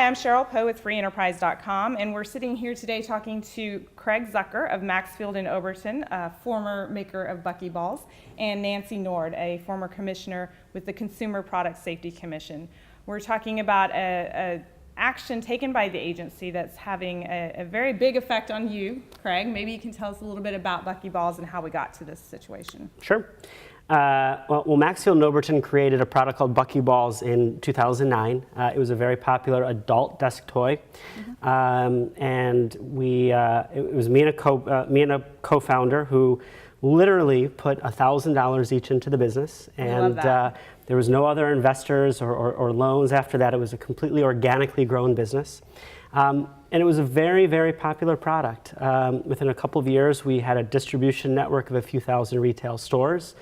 I'm Sheryll Poe with freeenterprise.com, and we're sitting here today talking to Craig Zucker of Maxfield and Overton, a former maker of Buckyballs, and Nancy Nord, a former commissioner with the Consumer Product Safety Commission. We're talking about a action taken by the agency that's having a very big effect on you, Craig. Maybe you can tell us a little bit about Buckyballs and how we got to this situation. Sure. Well, Maxfield and Overton created a product called Buckyballs in 2009. It was a very popular adult desk toy, and it was me and a co-founder who literally put $1,000 each into the business, and there was no other investors or loans after that. It was a completely organically grown business. And it was a very, very popular product. Within a couple of years, we had a distribution network of a few thousand retail stores.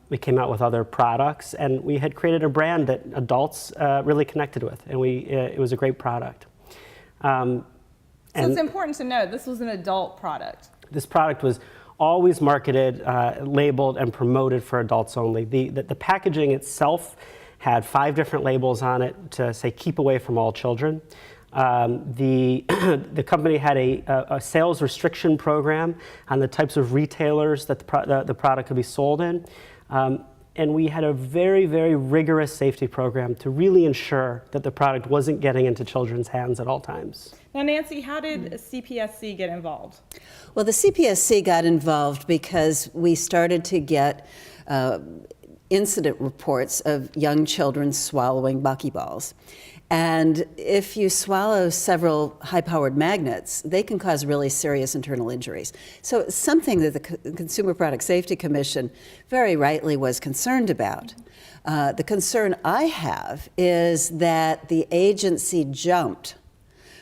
We came out with other products, and we had created a brand that adults really connected with, and it was a great product. So it's important to know this was an adult product. This product was always marketed, labeled, and promoted for adults only. The packaging itself had 5 different labels on it to say, keep away from all children. The company had a sales restriction program on the types of retailers that the product could be sold in. And we had a very, very rigorous safety program to really ensure that the product wasn't getting into children's hands at all times. Now, Nancy, how did CPSC get involved? Well, the CPSC got involved because we started to get incident reports of young children swallowing Buckyballs. And if you swallow several high-powered magnets, they can cause really serious internal injuries. So it's something that the Consumer Product Safety Commission very rightly was concerned about. The concern I have is that the agency jumped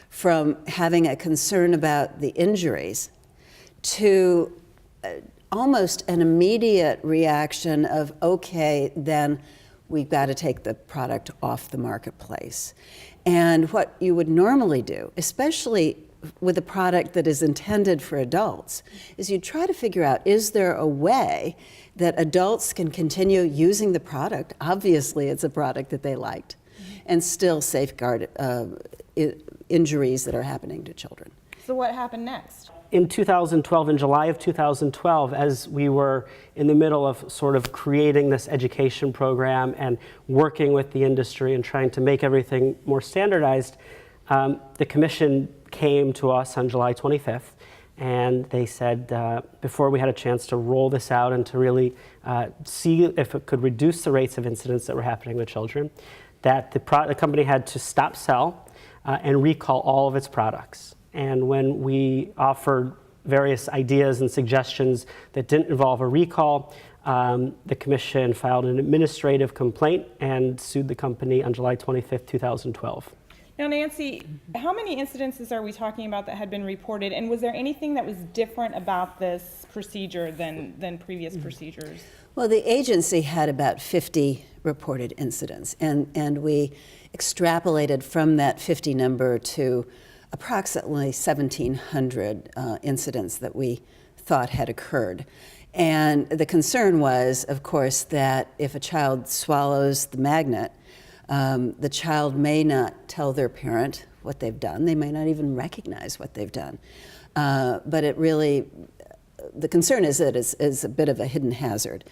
from having a concern about the injuries to almost an immediate reaction of, okay, then we've got to take the product off the marketplace. And what you would normally do, especially with a product that is intended for adults, is you try to figure out, is there a way that adults can continue using the product? Obviously, it's a product that they liked, and still safeguard injuries that are happening to children. So what happened next? In 2012, in July of 2012, as we were in the middle of sort of creating this education program and working with the industry and trying to make everything more standardized, the commission came to us on July 25th, and they said, before we had a chance to roll this out and to really see if it could reduce the rates of incidents that were happening with children, that the company had to stop sell and recall all of its products. And when we offered various ideas and suggestions that didn't involve a recall, the commission filed an administrative complaint and sued the company on July 25th, 2012. Now, Nancy, how many incidences are we talking about that had been reported, and was there anything that was different about this procedure than previous procedures? Well, the agency had about 50 reported incidents, and we extrapolated from that 50 number to approximately 1,700 incidents that we thought had occurred. And the concern was, of course, that if a child swallows the magnet, the child may not tell their parent what they've done. They may not even recognize what they've done. But it really, the concern is that it's a bit of a hidden hazard.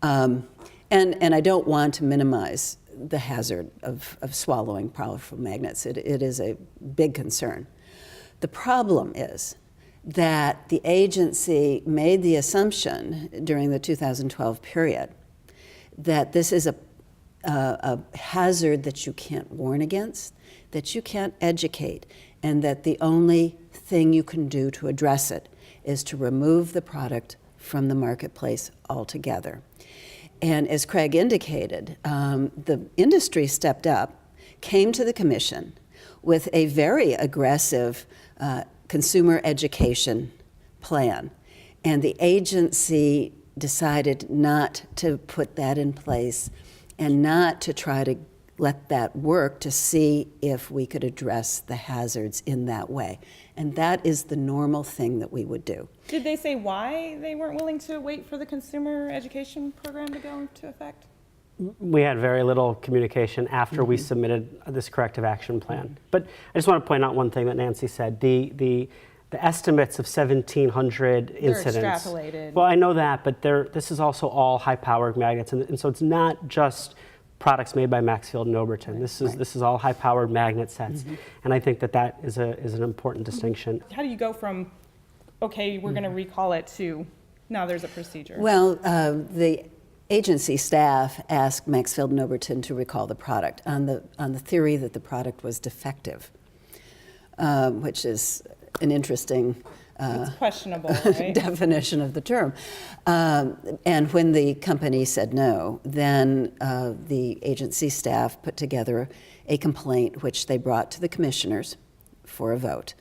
And I don't want to minimize the hazard of swallowing powerful magnets. It is a big concern. The problem is that the agency made the assumption during the 2012 period that this is a hazard that you can't warn against, that you can't educate, and that the only thing you can do to address it is to remove the product from the marketplace altogether. And as Craig indicated, the industry stepped up, came to the commission with a very aggressive consumer education plan. And the agency decided not to put that in place and not to try to let that work to see if we could address the hazards in that way. And that is the normal thing that we would do. Did they say why they weren't willing to wait for the consumer education program to go into effect? We had very little communication after we submitted this corrective action plan. But I just want to point out one thing that Nancy said. The estimates of 1,700 incidents. They're extrapolated. Well, I know that, but this is also all high-powered magnets, and so it's not just products made by Maxfield and Overton. This is all high-powered magnet sets, and I think that is an important distinction. How do you go from, okay, we're going to recall it, to now there's a procedure? Well, the agency staff asked Maxfield and Overton to recall the product on the theory that the product was defective, which is an interesting It's questionable, right? definition of the term. And when the company said no, then the agency staff put together a complaint which they brought to the commissioners for a vote.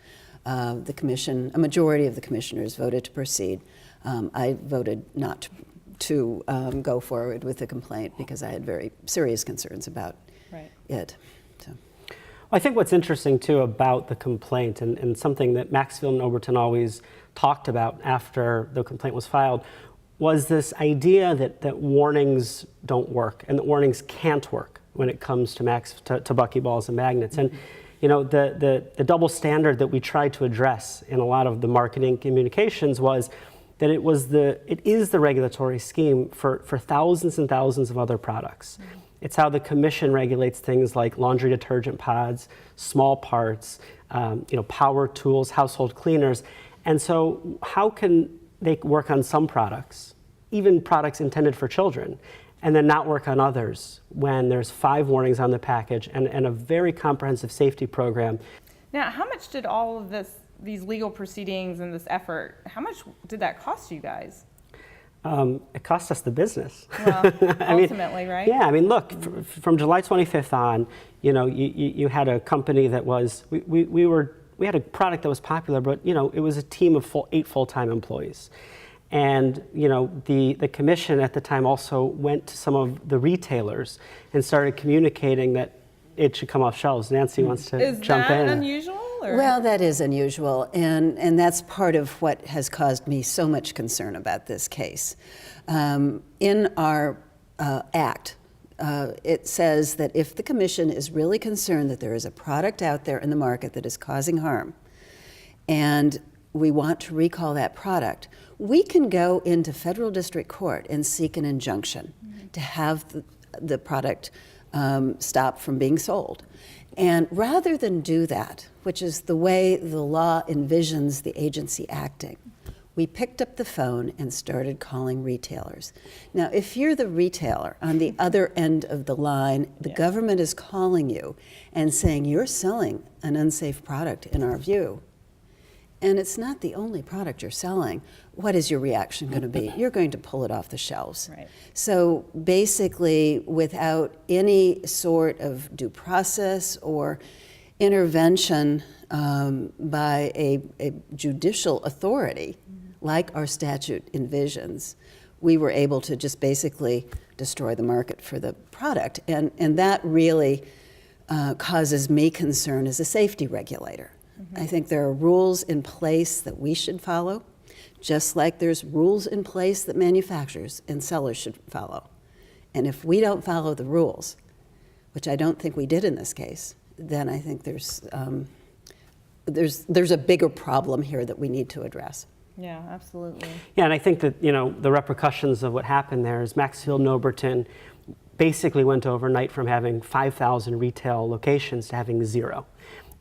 The commission, a majority of the commissioners voted to proceed. I voted not to go forward with the complaint because I had very serious concerns about it. So. I think what's interesting too about the complaint, and something that Maxfield and Overton always talked about after the complaint was filed, was this idea that warnings don't work and that warnings can't work when it comes to Buckyballs and magnets. And you know, the double standard that we tried to address in a lot of the marketing communications was that it is the regulatory scheme for thousands and thousands of other products. It's how the commission regulates things like laundry detergent pods, small parts, power tools, household cleaners. And so how can they work on some products, even products intended for children, and then not work on others when there's 5 warnings on the package and a very comprehensive safety program? Now, how much did all of these legal proceedings and this effort, how much did that cost you guys? It cost us the business. Well, ultimately, right? Yeah, I mean, look, from July 25th on, you had a company that was, we had a product that was popular, but, it was a team of 8 full-time employees. And, the commission at the time also went to some of the retailers and started communicating that it should come off shelves. Nancy wants to jump in. Is that unusual? Or? Well, that is unusual, and that's part of what has caused me so much concern about this case. In our act, it says that if the commission is really concerned that there is a product out there in the market that is causing harm, and we want to recall that product, we can go into federal district court and seek an injunction to have the product stop from being sold. And rather than do that, which is the way the law envisions the agency acting, we picked up the phone and started calling retailers. Now, if you're the retailer on the other end of the line, the government is calling you and saying, you're selling an unsafe product in our view, and it's not the only product you're selling, what is your reaction going to be? You're going to pull it off the shelves. Right. So basically, without any sort of due process or intervention by a judicial authority, like our statute envisions, we were able to just basically destroy the market for the product. And that really causes me concern as a safety regulator. I think there are rules in place that we should follow, just like there's rules in place that manufacturers and sellers should follow. And if we don't follow the rules, which I don't think we did in this case, then I think there's a bigger problem here that we need to address. Yeah, absolutely. Yeah, and I think that, the repercussions of what happened there is Maxfield and Overton basically went overnight from having 5,000 retail locations to having 0.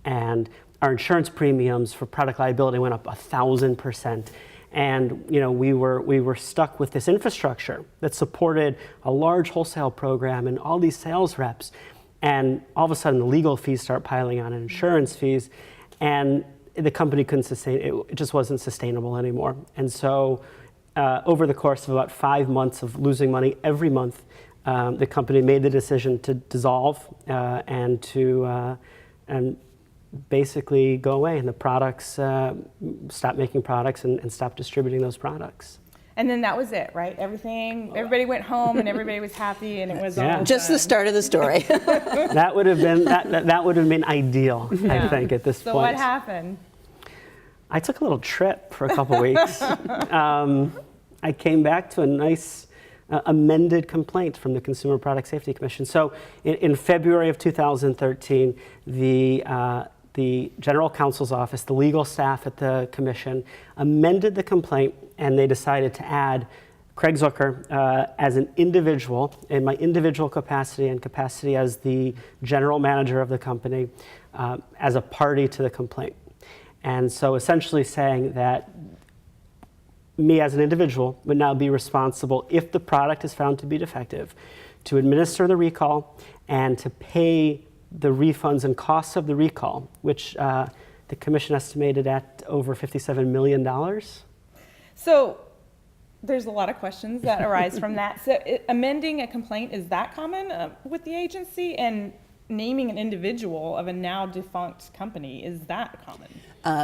And our insurance premiums for product liability went up 1,000%. And we were stuck with this infrastructure that supported a large wholesale program and all these sales reps. And all of a sudden the legal fees start piling on and insurance fees. And the company couldn't sustain it. It just wasn't sustainable anymore. And so over the course of about 5 months of losing money every month, the company made the decision to dissolve and to basically go away, and the products stop making products and stop distributing those products. And then that was it, right? Everybody went home and everybody was happy, and it was all just the start of the story. That would have been ideal, I think, at this point. So what happened? I took a little trip for a couple weeks. I came back to a nice amended complaint from the Consumer Product Safety Commission. So in February of 2013, the General Counsel's Office, the legal staff at the Commission, amended the complaint, and they decided to add Craig Zucker as an individual, in my individual capacity and capacity as the general manager of the company, as a party to the complaint. And so essentially saying that me as an individual would now be responsible, if the product is found to be defective, to administer the recall and to pay the refunds and costs of the recall, which the Commission estimated at over $57 million. So there's a lot of questions that arise from that. So amending a complaint, is that common with the agency? And naming an individual of a now defunct company, is that common?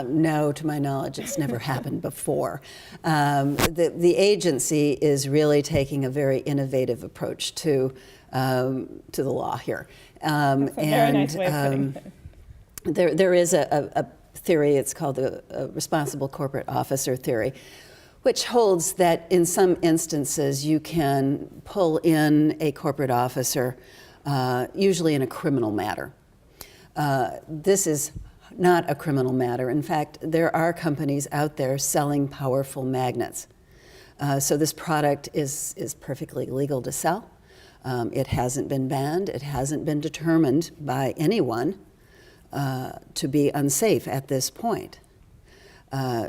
No, to my knowledge, it's never happened before. The agency is really taking a very innovative approach to the law here. That's a very nice way of putting it. There is a theory, it's called the responsible corporate officer theory, which holds that in some instances you can pull in a corporate officer, usually in a criminal matter. This is not a criminal matter. In fact, there are companies out there selling powerful magnets. So this product is perfectly legal to sell. It hasn't been banned. It hasn't been determined by anyone to be unsafe at this point.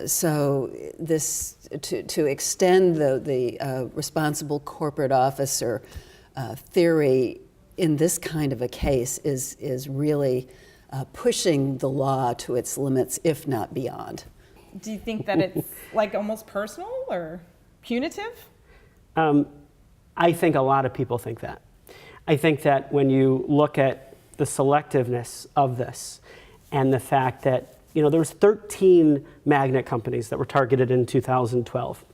So this to extend the responsible corporate officer theory in this kind of a case is really pushing the law to its limits, if not beyond. Do you think that it's like almost personal or punitive? I think a lot of people think that. I think that when you look at the selectiveness of this and the fact that, there was 13 magnet companies that were targeted in 2012.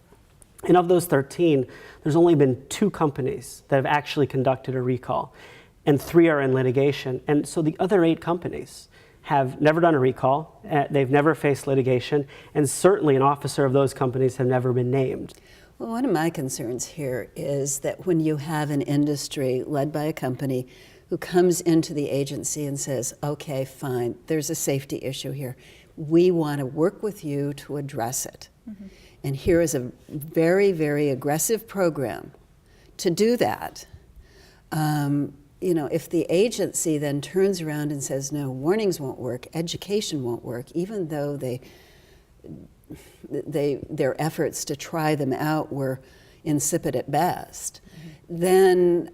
And of those 13, there's only been 2 companies that have actually conducted a recall, and 3 are in litigation. And so the other 8 companies have never done a recall, they've never faced litigation, and certainly an officer of those companies have never been named. Well, one of my concerns here is that when you have an industry led by a company who comes into the agency and says, okay, fine, there's a safety issue here. We want to work with you to address it. Mm-hmm. And here is a very, very aggressive program to do that. If the agency then turns around and says, no, warnings won't work, education won't work, even though their efforts to try them out were insipid at best, mm-hmm. then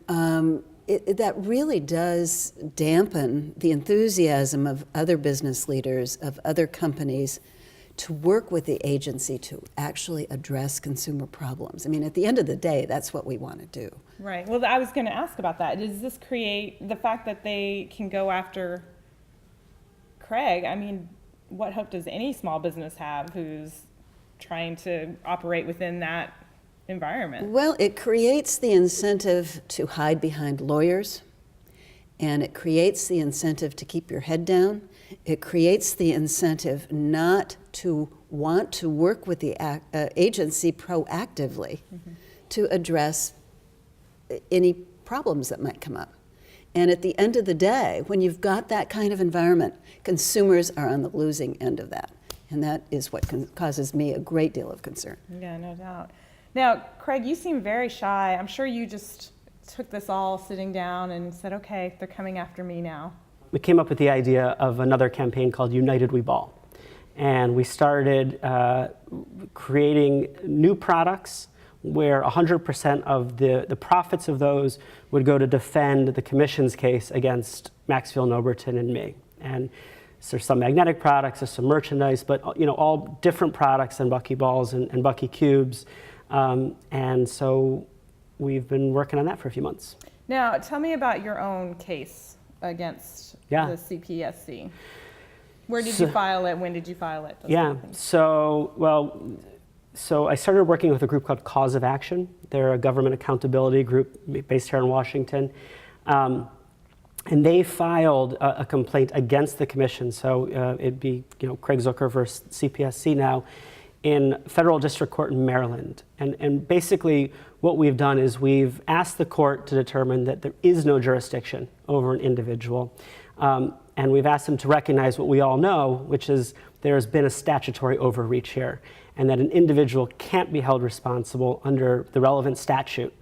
that really does dampen the enthusiasm of other business leaders, of other companies, to work with the agency to actually address consumer problems. I mean, at the end of the day, that's what we want to do. Right. Well, I was going to ask about that. Does this create the fact that they can go after Craig? I mean, what hope does any small business have who's trying to operate within that environment? Well, it creates the incentive to hide behind lawyers, and it creates the incentive to keep your head down. It creates the incentive not to want to work with the agency proactively mm-hmm. to address any problems that might come up. And at the end of the day, when you've got that kind of environment, consumers are on the losing end of that. And that is what causes me a great deal of concern. Yeah, no doubt. Now, Craig, you seem very shy. I'm sure you just took this all sitting down and said, okay, they're coming after me now. We came up with the idea of another campaign called United We Ball. And we started creating new products where 100% of the profits of those would go to defend the Commission's case against Maxfield and Overton and me. And so there's some magnetic products, there's some merchandise, but all different products than Buckyballs and Bucky Cubes. And so we've been working on that for a few months. Now, tell me about your own case against the CPSC. Where did you file it? When did you file it? So I started working with a group called Cause of Action. They're a government accountability group based here in Washington. And they filed a complaint against the Commission. So it'd be Craig Zucker versus CPSC now in federal district court in Maryland. And basically what we've done is we've asked the court to determine that there is no jurisdiction over an individual. And we've asked them to recognize what we all know, which is there has been a statutory overreach here, and that an individual can't be held responsible under the relevant statute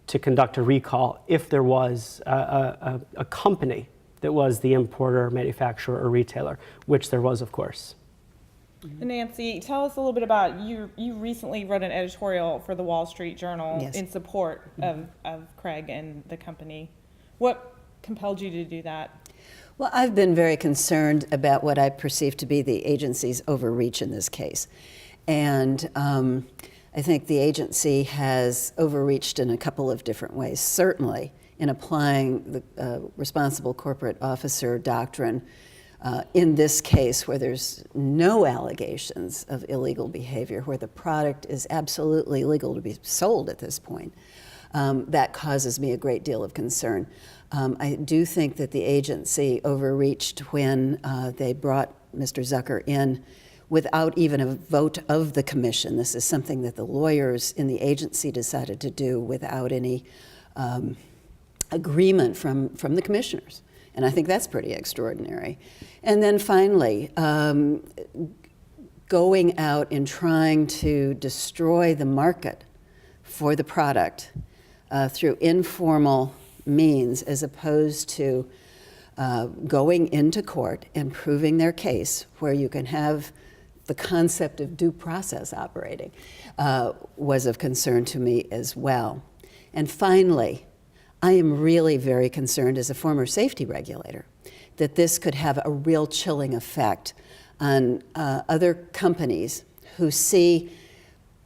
to conduct a recall if there was a company that was the importer, manufacturer, or retailer, which there was, of course. Nancy, tell us a little bit about, you recently wrote an editorial for the Wall Street Journal Yes. in support of Craig and the company. What compelled you to do that? Well, I've been very concerned about what I perceive to be the agency's overreach in this case. And I think the agency has overreached in a couple of different ways. Certainly in applying the responsible corporate officer doctrine in this case, where there's no allegations of illegal behavior, where the product is absolutely legal to be sold at this point, that causes me a great deal of concern. I do think that the agency overreached when they brought Mr. Zucker in without even a vote of the commission. This is something that the lawyers in the agency decided to do without any agreement from the commissioners. And I think that's pretty extraordinary. And then finally, going out and trying to destroy the market for the product through informal means, as opposed to going into court and proving their case, where you can have the concept of due process operating, was of concern to me as well. And finally, I am really very concerned as a former safety regulator that this could have a real chilling effect on other companies who see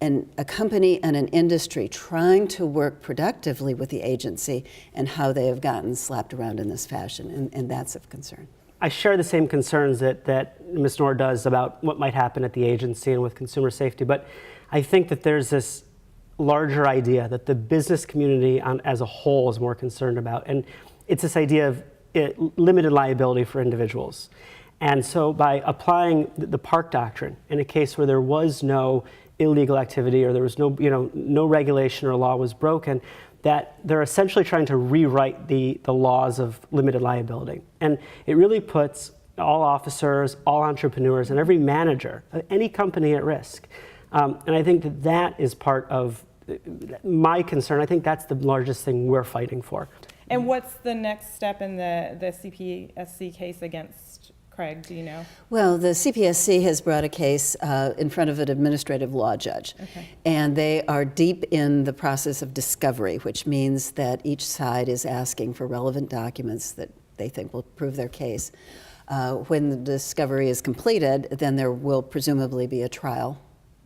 a company and an industry trying to work productively with the agency, and how they have gotten slapped around in this fashion, and that's of concern. I share the same concerns that Ms. Nord does about what might happen at the agency and with consumer safety, but I think that there's this larger idea that the business community as a whole is more concerned about, and it's this idea of limited liability for individuals. And so by applying the Park Doctrine in a case where there was no illegal activity, or there was no regulation or law was broken, that they're essentially trying to rewrite the laws of limited liability. And it really puts all officers, all entrepreneurs, and every manager of any company at risk. And I think that is part of my concern. I think that's the largest thing we're fighting for. And what's the next step in the CPSC case against Craig, do you know? Well, the CPSC has brought a case in front of an administrative law judge. Okay. And they are deep in the process of discovery, which means that each side is asking for relevant documents that they think will prove their case. When the discovery is completed, then there will presumably be a trial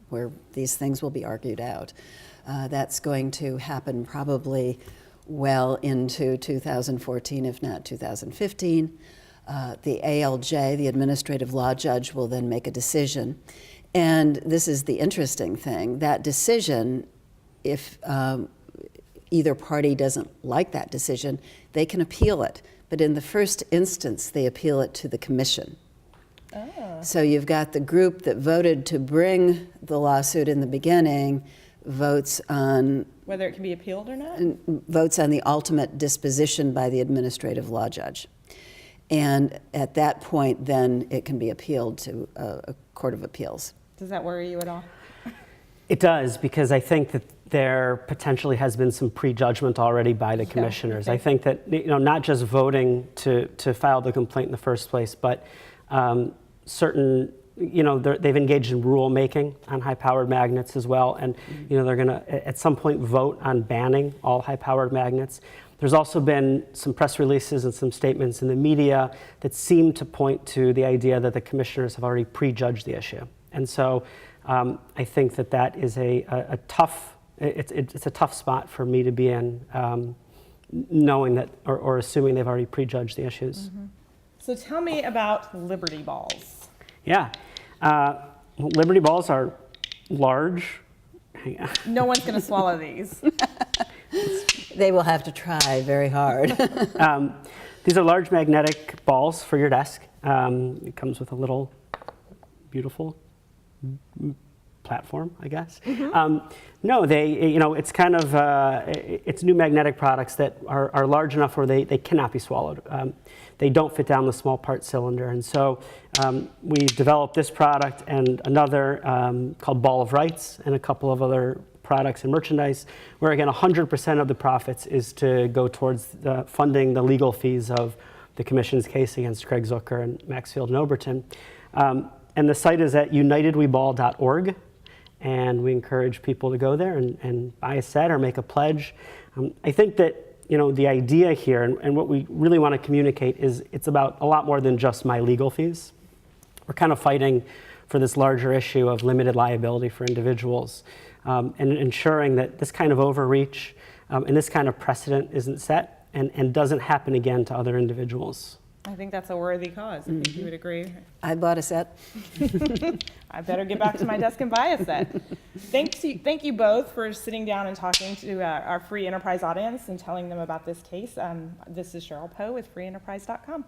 where these things will be argued out. That's going to happen probably well into 2014, if not 2015. The ALJ, the administrative law judge, will then make a decision. And this is the interesting thing. That decision, if either party doesn't like that decision, they can appeal it. But in the first instance, they appeal it to the commission. Oh. So you've got the group that voted to bring the lawsuit in the beginning, votes on Whether it can be appealed or not? votes on the ultimate disposition by the administrative law judge. And at that point, then it can be appealed to a court of appeals. Does that worry you at all? It does, because I think that there potentially has been some prejudgment already by the commissioners. I think that, not just voting to file the complaint in the first place, but certain, they've engaged in rulemaking on high-powered magnets as well, and they're going to at some point vote on banning all high-powered magnets. There's also been some press releases and some statements in the media that seem to point to the idea that the commissioners have already prejudged the issue, and so I think that is a tough. It's a tough spot for me to be in, knowing that or assuming they've already prejudged the issues. Mm-hmm. So tell me about Liberty Balls. Yeah, Liberty Balls are large. Hang on. No one's going to swallow these. They will have to try very hard. These are large magnetic balls for your desk. It comes with a little beautiful platform, I guess. No, it's kind of, it's new magnetic products that are large enough where they cannot be swallowed. They don't fit down the small part cylinder. And so we developed this product and another called Ball of Rights and a couple of other products and merchandise, where again, 100% of the profits is to go towards funding the legal fees of the Commission's case against Craig Zucker and Maxfield and Overton. And the site is at unitedweball.org, and we encourage people to go there and buy a set or make a pledge. I think that the idea here and what we really want to communicate is it's about a lot more than just my legal fees. We're kind of fighting for this larger issue of limited liability for individuals, and ensuring that this kind of overreach and this kind of precedent isn't set and doesn't happen again to other individuals. I think that's a worthy cause. I think you would agree. I bought a set. I better get back to my desk and buy a set. Thank you both for sitting down and talking to our Free Enterprise audience and telling them about this case. This is Sheryll Poe with freeenterprise.com.